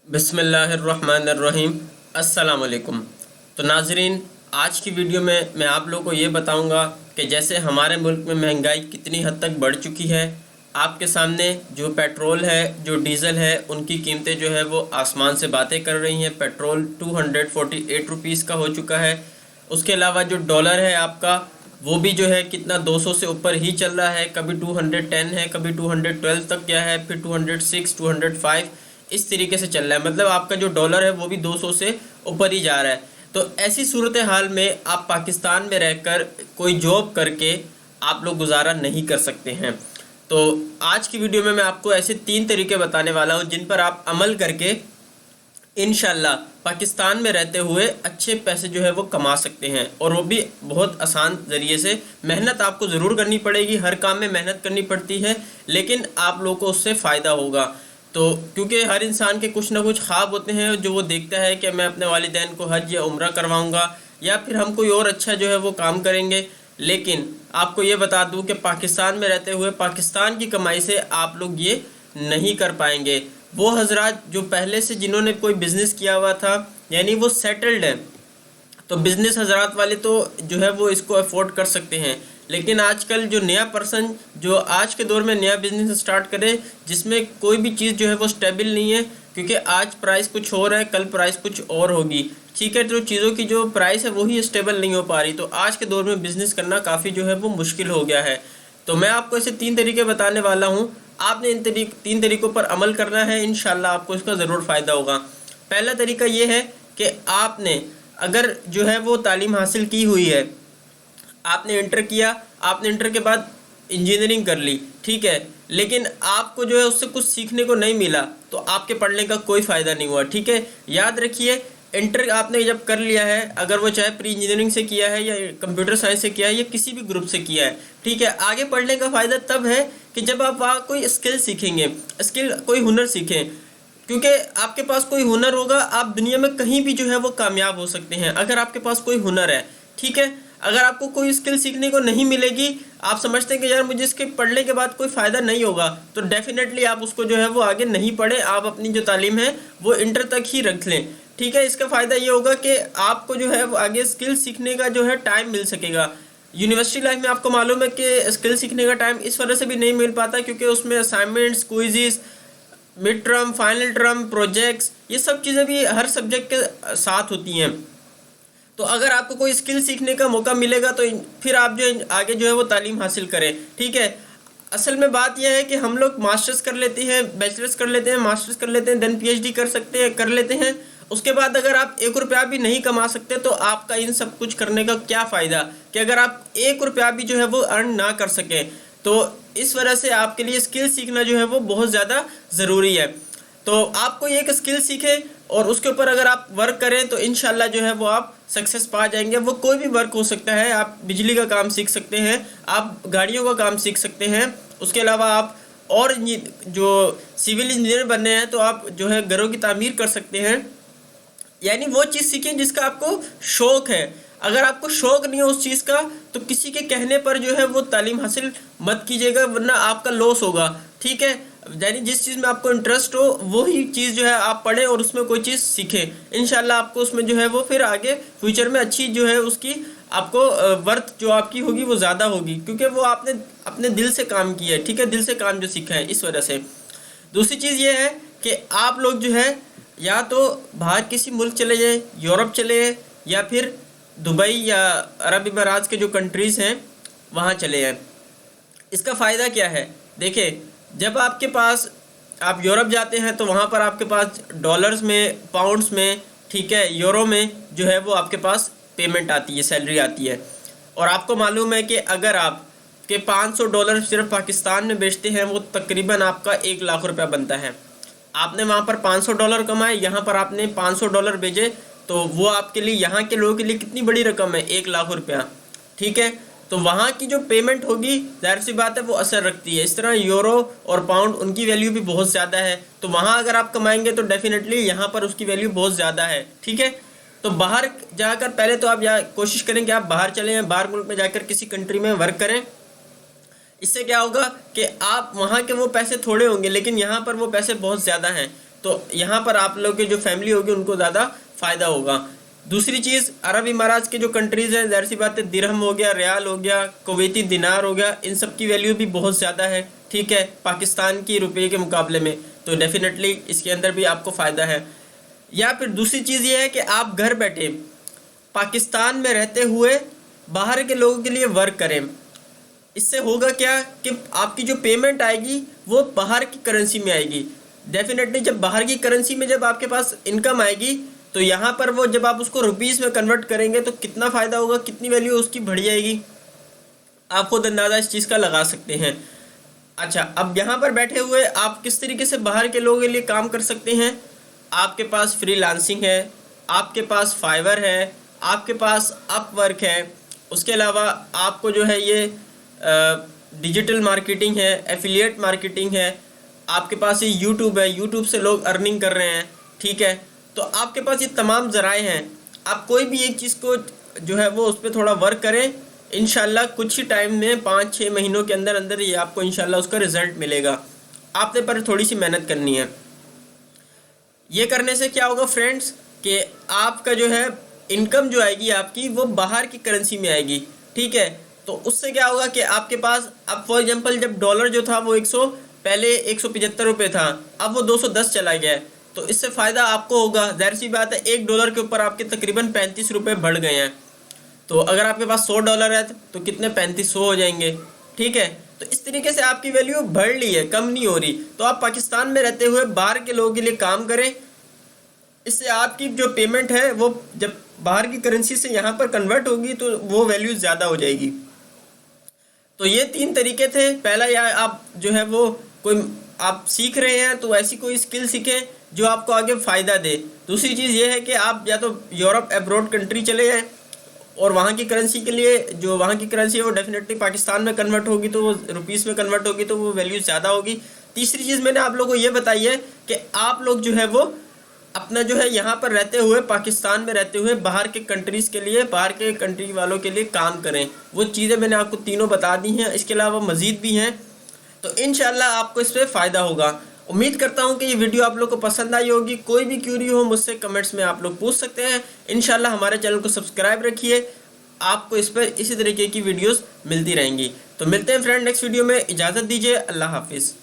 بسم اللہ الرحمن الرحیم۔ السلام علیکم۔ تو ناظرین، آج کی ویڈیو میں آپ لوگوں کو یہ بتاؤں گا کہ جیسے ہمارے ملک میں مہنگائی کتنی حد تک بڑھ چکی ہے۔ آپ کے سامنے جو پیٹرول ہے، جو ڈیزل ہے، ان کی قیمتیں جو ہے وہ آسمان سے باتیں کر رہی ہیں۔ پیٹرول 248 روپیز کا ہو چکا ہے۔ اس کے علاوہ جو ڈالر ہے آپ کا، وہ بھی جو ہے کتنا 200 سے اوپر ہی چل رہا ہے۔ کبھی 210 ہے، کبھی 212 تک گیا ہے، پھر 206، 205 اس طریقے سے چل رہا ہے۔ مطلب آپ کا جو ڈالر ہے وہ بھی 200 سے اوپر ہی جا رہا ہے۔ تو ایسی صورتحال میں آپ پاکستان میں رہ کر کوئی جاب کر کے آپ لوگ گزارا نہیں کر سکتے ہیں۔ تو آج کی ویڈیو میں آپ کو ایسے 3 طریقے بتانے والا ہوں جن پر آپ عمل کر کے انشاءاللہ پاکستان میں رہتے ہوئے اچھے پیسے جو ہے وہ کما سکتے ہیں، اور وہ بھی بہت آسان ذریعے سے۔ محنت آپ کو ضرور کرنی پڑے گی، ہر کام میں محنت کرنی پڑتی ہے، لیکن آپ لوگوں کو اس سے فائدہ ہوگا۔ تو کیونکہ ہر انسان کے کچھ نہ کچھ خواب ہوتے ہیں جو وہ دیکھتا ہے کہ میں اپنے والدین کو حج یا عمرہ کرواؤں گا، یا پھر ہم کوئی اور اچھا جو ہے وہ کام کریں گے۔ لیکن آپ کو یہ بتا دوں کہ پاکستان میں رہتے ہوئے پاکستان کی کمائی سے آپ لوگ یہ نہیں کر پائیں گے۔ وہ حضرات جو پہلے سے جنہوں نے کوئی بزنس کیا ہوا تھا، یعنی وہ سیٹلڈ ہیں، تو بزنس حضرات والے تو جو ہے وہ اس کو افورڈ کر سکتے ہیں۔ لیکن آج کل جو نیا پرسن جو آج کے دور میں نیا بزنس سٹارٹ کرے، جس میں کوئی بھی چیز جو ہے وہ سٹیبل نہیں ہے، کیونکہ آج پرائس کچھ اور ہے، کل پرائس کچھ اور ہوگی، ٹھیک ہے، جو چیزوں کی جو پرائس ہے وہی اسٹیبل نہیں ہو پا رہی، تو آج کے دور میں بزنس کرنا کافی جو ہے وہ مشکل ہو گیا ہے۔ تو میں آپ کو ایسے 3 طریقے بتانے والا ہوں، آپ نے ان 3 طریقوں پر عمل کرنا ہے، انشاءاللہ آپ کو اس کا ضرور فائدہ ہوگا۔ پہلا طریقہ یہ ہے کہ آپ نے اگر جو ہے وہ تعلیم حاصل کی ہوئی ہے، آپ نے انٹر کیا، آپ نے انٹر کے بعد انجینئرنگ کر لی، ٹھیک ہے، لیکن آپ کو جو ہے اس سے کچھ سیکھنے کو نہیں ملا، تو آپ کے پڑھنے کا کوئی فائدہ نہیں ہوا، ٹھیک ہے۔ یاد رکھیے، انٹر آپ نے جب کر لیا ہے، اگر وہ چاہے پری انجینئرنگ سے کیا ہے یا کمپیوٹر سائنس سے کیا ہے یا کسی بھی گروپ سے کیا ہے، ٹھیک ہے، آگے پڑھنے کا فائدہ تب ہے کہ جب آپ وہاں کوئی اسکل سیکھیں گے، کوئی ہنر سیکھیں، کیونکہ آپ کے پاس کوئی ہنر ہوگا، آپ دنیا میں کہیں بھی جو ہے وہ کامیاب ہو سکتے ہیں اگر آپ کے پاس کوئی ہنر ہے، ٹھیک ہے۔ اگر آپ کو کوئی اسکل سیکھنے کو نہیں ملے گی، آپ سمجھتے ہیں کہ یار مجھے اس کے پڑھنے کے بعد کوئی فائدہ نہیں ہوگا، تو ڈیفینیٹلی آپ اس کو جو ہے وہ آگے نہیں پڑھیں، آپ اپنی جو تعلیم ہے وہ انٹر تک ہی رکھ لیں، ٹھیک ہے۔ اس کا فائدہ یہ ہوگا کہ آپ کو جو ہے وہ آگے اسکل سیکھنے کا جو ہے ٹائم مل سکے گا۔ یونیورسٹی لائف میں آپ کو معلوم ہے کہ اسکل سیکھنے کا ٹائم اس وجہ سے بھی نہیں مل پاتا کیونکہ اس میں assignments, quizzes, mid term, final term, projects, یہ سب چیزیں بھی ہر سبجیکٹ کے ساتھ ہوتی ہیں۔ تو اگر آپ کو کوئی اسکل سیکھنے کا موقع ملے گا تو پھر آپ جو آگے جو ہے وہ تعلیم حاصل کریں، ٹھیک ہے۔ اصل میں بات یہ ہے کہ ہم لوگ ماسٹرز کر لیتے ہیں، بیچلرز کر لیتے ہیں، ماسٹرز کر لیتے ہیں، دین پی ایچ ڈی کر لیتے ہیں۔ اس کے بعد اگر آپ 1 روپیہ بھی نہیں کما سکتے تو آپ کا ان سب کچھ کرنے کا کیا فائدہ، کہ اگر آپ 1 روپیہ بھی جو ہے وہ ارن نہ کر سکیں، تو اس وجہ سے آپ کے لیے اسکل سیکھنا جو ہے وہ بہت زیادہ ضروری ہے۔ تو آپ کو ایک اسکل سیکھیں اور اس کے اوپر اگر آپ ورک کریں تو انشاءاللہ جو ہے وہ آپ سکسیس پا جائیں گے۔ وہ کوئی بھی ورک ہو سکتا ہے، آپ بجلی کا کام سیکھ سکتے ہیں، آپ گاڑیوں کا کام سیکھ سکتے ہیں، اس کے علاوہ آپ اور جو سول انجینئر بننے ہیں تو آپ جو ہے گھروں کی تعمیر کر سکتے ہیں، یعنی وہ چیز سیکھیں جس کا آپ کو شوق ہے۔ اگر آپ کو شوق نہیں ہے اس چیز کا تو کسی کے کہنے پر جو ہے وہ تعلیم حاصل مت کیجیے گا، ورنہ آپ کا لاس ہوگا، ٹھیک ہے۔ یعنی جس چیز میں آپ کو انٹرسٹ ہو وہی چیز جو ہے آپ پڑھیں اور اس میں کوئی چیز سیکھیں، انشاءاللہ آپ کو اس میں جو ہے وہ پھر آگے فیوچر میں اچھی جو ہے اس کی آپ کو ورتھ جو آپ کی ہوگی وہ زیادہ ہوگی، کیونکہ وہ آپ نے اپنے دل سے کام کیا ہے، ٹھیک ہے، دل سے کام جو سیکھا ہے اس وجہ سے۔ دوسری چیز یہ ہے کہ آپ لوگ جو ہے یا تو باہر کسی ملک چلے جائیں، یورپ چلے جائیں، یا پھر دبئی یا عرب امارات کے جو کنٹریز ہیں وہاں چلے جائیں۔ اس کا فائدہ کیا ہے؟ دیکھیں، جب آپ کے پاس آپ یورپ جاتے ہیں تو وہاں پر آپ کے پاس ڈالرز میں، پاؤنڈز میں، ٹھیک ہے، یورو میں جو ہے وہ آپ کے پاس پیمنٹ آتی ہے، سیلری آتی ہے، اور آپ کو معلوم ہے کہ اگر آپ کے $500 صرف پاکستان میں بیچتے ہیں وہ تقریباً آپ کا 1 لاکھ روپیہ بنتا ہے۔ آپ نے وہاں پر $500 کمائے، یہاں پر آپ نے $500 بھیجے، تو وہ آپ کے لیے، یہاں کے لوگوں کے لیے کتنی بڑی رقم ہے، 1 لاکھ روپیہ، ٹھیک ہے۔ تو وہاں کی جو پیمنٹ ہوگی ظاہر سی بات ہے وہ اثر رکھتی ہے۔ اس طرح یورو اور پاؤنڈ ان کی ویلیو بھی بہت زیادہ ہے، تو وہاں اگر آپ کمائیں گے تو ڈیفینیٹلی یہاں پر اس کی ویلیو بہت زیادہ ہے، ٹھیک ہے۔ تو باہر جا کر پہلے تو آپ کوشش کریں کہ آپ باہر چلیں ہیں، باہر ملک میں جا کر کسی کنٹری میں ورک کریں۔ اس سے کیا ہوگا کہ آپ وہاں کے وہ پیسے تھوڑے ہوں گے لیکن یہاں پر وہ پیسے بہت زیادہ ہیں، تو یہاں پر آپ لوگ کے جو فیملی ہوگی ان کو زیادہ فائدہ ہوگا۔ دوسری چیز، عرب امارات کے جو کنٹریز ہیں، ظاہر سی بات ہے درہم ہو گیا، ریال ہو گیا، کویتی دینار ہو گیا، ان سب کی ویلیو بھی بہت زیادہ ہے، ٹھیک ہے، پاکستان کی روپے کے مقابلے میں، تو ڈیفینیٹلی اس کے اندر بھی آپ کو فائدہ ہے۔ یا پھر دوسری چیز یہ ہے کہ آپ گھر بیٹھے پاکستان میں رہتے ہوئے باہر کے لوگوں کے لیے ورک کریں۔ اس سے ہوگا کیا کہ آپ کی جو پیمنٹ آئے گی وہ باہر کی کرنسی میں آئے گی۔ ڈیفینیٹلی جب باہر کی کرنسی میں جب آپ کے پاس انکم آئے گی تو یہاں پر وہ جب آپ اس کو روپیز میں کنورٹ کریں گے تو کتنا فائدہ ہوگا، کتنی ویلیو اس کی بڑھ جائے گی، آپ خود اندازہ اس چیز کا لگا سکتے ہیں۔ اچھا، اب یہاں پر بیٹھے ہوئے آپ کس طریقے سے باہر کے لوگوں کے لیے کام کر سکتے ہیں؟ آپ کے پاس فری لانسنگ ہے، آپ کے پاس فائور ہے، آپ کے پاس اپ ورک ہے، اس کے علاوہ آپ کو جو ہے یہ ڈیجیٹل مارکیٹنگ ہے، ایفیلیٹ مارکیٹنگ ہے، آپ کے پاس یہ یوٹیوب ہے، یوٹیوب سے لوگ ارننگ کر رہے ہیں، ٹھیک ہے۔ تو آپ کے پاس یہ تمام ذرائع ہیں، آپ کوئی بھی ایک چیز کو جو ہے وہ اس پہ تھوڑا ورک کریں، انشاءاللہ کچھ ہی ٹائم میں 5-6 مہینوں کے اندر اندر یہ آپ کو انشاءاللہ اس کا رزلٹ ملے گا۔ آپ نے پر تھوڑی سی محنت کرنی ہے۔ یہ کرنے سے کیا ہوگا فرینڈز کہ آپ کا جو ہے انکم جو آئے گی آپ کی وہ باہر کی کرنسی میں آئے گی، ٹھیک ہے۔ تو اس سے کیا ہوگا کہ آپ کے پاس اب فار ایگزامپل جب ڈالر جو تھا وہ پہلے 175 روپے تھا، اب وہ 210 چلا گیا ہے، تو اس سے فائدہ آپ کو ہوگا۔ ظاہر سی بات ہے $1 کے اوپر آپ کے تقریباً 35 روپے بڑھ گئے ہیں، تو اگر آپ کے پاس $100 ہے تو کتنے 3500 ہو جائیں گے، ٹھیک ہے۔ تو اس طریقے سے آپ کی ویلیو بڑھ لی ہے، کم نہیں ہو رہی۔ تو آپ پاکستان میں رہتے ہوئے باہر کے لوگوں کے لیے کام کریں، اس سے آپ کی جو پیمنٹ ہے وہ جب باہر کی کرنسی سے یہاں پر کنورٹ ہوگی تو وہ ویلیو زیادہ ہو جائے گی۔ تو یہ 3 طریقے تھے۔ پہلا یا آپ جو ہے وہ کوئی آپ سیکھ رہے ہیں تو ایسی کوئی اسکل سیکھیں جو آپ کو آگے فائدہ دے۔ دوسری چیز یہ ہے کہ آپ یا تو یورپ ایبروڈ کنٹری چلے جائیں اور وہاں کی کرنسی کے لیے جو وہاں کی کرنسی ہے وہ ڈیفینیٹلی پاکستان میں کنورٹ ہوگی تو وہ روپیز میں کنورٹ ہوگی تو وہ ویلیو زیادہ ہوگی۔ تیسری چیز میں نے آپ لوگوں کو یہ بتائی ہے کہ آپ لوگ جو ہے وہ اپنا جو ہے یہاں پر رہتے ہوئے پاکستان میں رہتے ہوئے باہر کے کنٹریز کے لیے، باہر کے کنٹری والوں کے لیے کام کریں۔ وہ چیزیں میں نے آپ کو تینوں بتا دی ہیں، اس کے علاوہ مزید بھی ہیں، تو انشاءاللہ آپ کو اس پہ فائدہ ہوگا۔ امید کرتا ہوں کہ یہ ویڈیو آپ لوگ کو پسند آئی ہوگی۔ کوئی بھی کیوری ہو مجھ سے کمنٹس میں آپ لوگ پوچھ سکتے ہیں۔ انشاءاللہ ہمارے چینل کو سبسکرائب رکھیے، آپ کو اس پر اسی طریقے کی ویڈیوز ملتی رہیں گی۔ تو ملتے ہیں فرینڈ نیکسٹ ویڈیو میں، اجازت دیجیے، اللہ حافظ۔